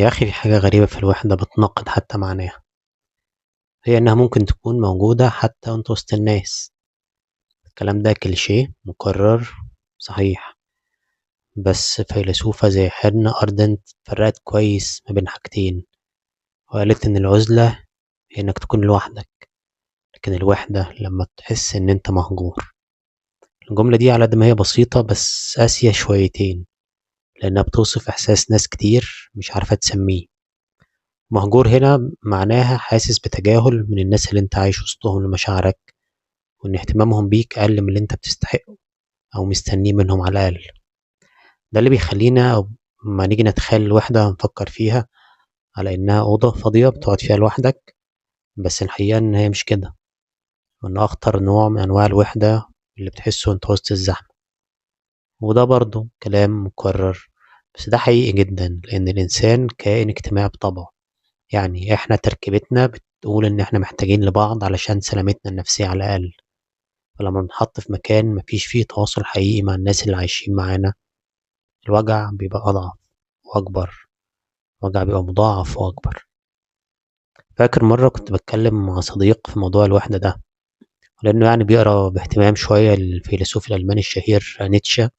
يا أخي في حاجة غريبة في الوحدة بتناقض حتى معناها. هي إنها ممكن تكون موجودة حتى وأنت وسط الناس. الكلام ده كليشيه مكرر صحيح. بس فيلسوفة زي حيرنا أردنت فرقت كويس ما بين حاجتين، وقالت إن العزلة هي إنك تكون لوحدك، لكن الوحدة لما تحس إن أنت مهجور. الجملة دي على قد ما هي بسيطة بس قاسية شويتين، لأنها بتوصف إحساس ناس كتير مش عارفة تسميه. مهجور هنا معناها حاسس بتجاهل من الناس اللي انت عايش وسطهم لمشاعرك، وان اهتمامهم بيك اقل من اللي انت بتستحقه او مستنيه منهم على الاقل. ده اللي بيخلينا أو ما نيجي نتخيل الوحدة نفكر فيها على انها اوضة فاضية بتقعد فيها لوحدك، بس الحقيقة ان هي مش كده، وان اخطر نوع من انواع الوحدة اللي بتحسه انت وسط الزحمة. وده برضه كلام مكرر، بس ده حقيقي جدا لان الانسان كائن اجتماعي بطبعه. يعني احنا تركيبتنا بتقول ان احنا محتاجين لبعض علشان سلامتنا النفسية على الاقل. فلما بنتحط في مكان مفيش فيه تواصل حقيقي مع الناس اللي عايشين معانا، الوجع بيبقى أضعف وأكبر. الوجع بيبقى مضاعف وأكبر. فاكر مرة كنت بتكلم مع صديق في موضوع الوحدة ده، لأنه يعني بيقرأ باهتمام شوية الفيلسوف الألماني الشهير نيتشه.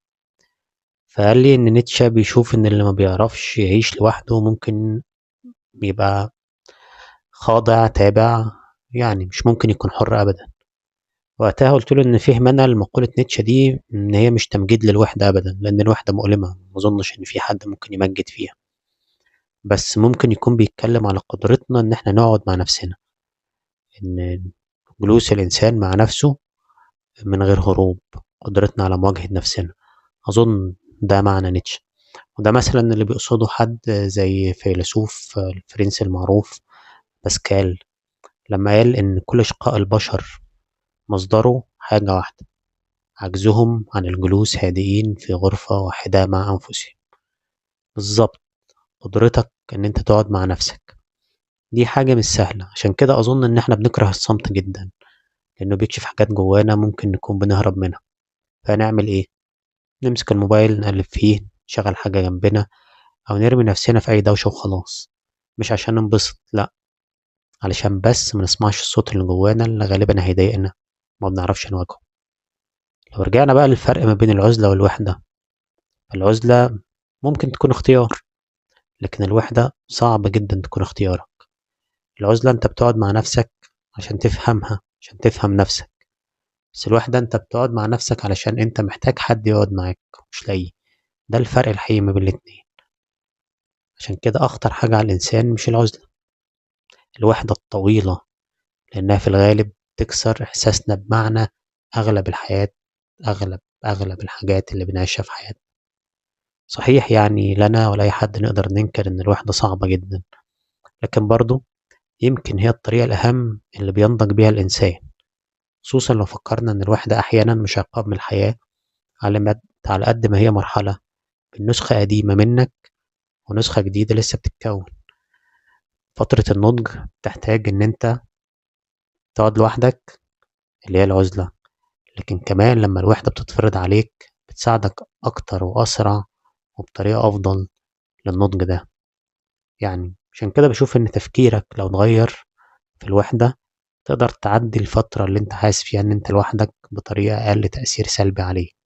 فقال لي إن نيتشه بيشوف إن اللي ما بيعرفش يعيش لوحده ممكن يبقى خاضع تابع، يعني مش ممكن يكون حر أبدا. وقتها قلت له إن فهم أنا لمقولة نيتشه دي إن هي مش تمجيد للوحدة أبدا، لأن الوحدة مؤلمة، مظنش إن في حد ممكن يمجد فيها. بس ممكن يكون بيتكلم على قدرتنا إن إحنا نقعد مع نفسنا، إن جلوس الإنسان مع نفسه من غير هروب، قدرتنا على مواجهة نفسنا. أظن ده معنى نيتشه. وده مثلا اللي بيقصده حد زي فيلسوف الفرنسي المعروف باسكال، لما قال إن كل شقاء البشر مصدره حاجة واحدة: عجزهم عن الجلوس هادئين في غرفة واحدة مع أنفسهم. بالظبط، قدرتك إن أنت تقعد مع نفسك دي حاجة مش سهلة. عشان كده أظن إن إحنا بنكره الصمت جدا، لأنه بيكشف حاجات جوانا ممكن نكون بنهرب منها. فنعمل إيه؟ نمسك الموبايل نقلب فيه، نشغل حاجة جنبنا، أو نرمي نفسنا في أي دوشة وخلاص. مش عشان ننبسط، لأ، علشان بس ما نسمعش الصوت اللي جوانا اللي غالبا هيضايقنا، ما بنعرفش نواجهه. لو رجعنا بقى للفرق ما بين العزلة والوحدة، العزلة ممكن تكون اختيار، لكن الوحدة صعب جدا تكون اختيارك. العزلة انت بتقعد مع نفسك عشان تفهمها، عشان تفهم نفسك. بس الوحدة انت بتقعد مع نفسك علشان انت محتاج حد يقعد معاك، مش لاقيه. ده الفرق الحقيقي ما بين الاتنين. عشان كده أخطر حاجة على الإنسان مش العزلة، الوحدة الطويلة، لأنها في الغالب تكسر إحساسنا بمعنى أغلب الحياة، أغلب الحاجات اللي بنعيشها في حياتنا. صحيح، يعني لا أنا ولا أي حد نقدر ننكر إن الوحدة صعبة جدا، لكن برضه يمكن هي الطريقة الأهم اللي بينضج بيها الإنسان، خصوصا لو فكرنا إن الوحدة أحيانا مش عقاب من الحياة، على قد ما هي مرحلة من نسخة قديمة منك ونسخة جديدة لسه بتتكون. فترة النضج تحتاج إن أنت تقعد لوحدك، اللي هي العزلة، لكن كمان لما الوحدة بتتفرض عليك بتساعدك أكتر وأسرع وبطريقة أفضل للنضج ده. يعني عشان كده بشوف إن تفكيرك لو اتغير في الوحدة تقدر تعدي الفترة اللي انت حاسس فيها ان انت لوحدك بطريقة أقل تأثير سلبي عليك.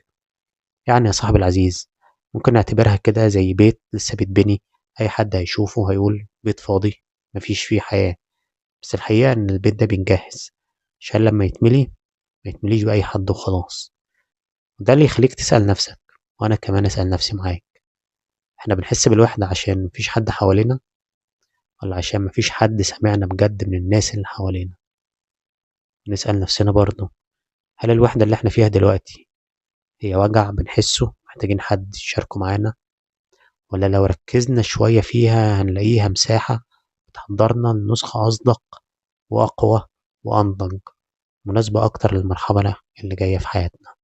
يعني يا صاحبي العزيز، ممكن نعتبرها كده زي بيت لسه بيتبني. أي حد هيشوفه هيقول بيت فاضي مفيش فيه حياة، بس الحقيقة إن البيت ده بينجهز عشان لما يتملي ما يتمليش بأي حد وخلاص. وده اللي يخليك تسأل نفسك، وأنا كمان أسأل نفسي معاك: احنا بنحس بالوحدة عشان مفيش حد حوالينا، ولا عشان مفيش حد سمعنا بجد من الناس اللي حوالينا؟ نسأل نفسنا برضه: هل الوحدة اللي احنا فيها دلوقتي هي وجع بنحسه محتاجين حد يشاركه معانا، ولا لو ركزنا شوية فيها هنلاقيها مساحة بتحضرنا لنسخة أصدق وأقوى وأنضج، مناسبة أكتر للمرحلة اللي جاية في حياتنا؟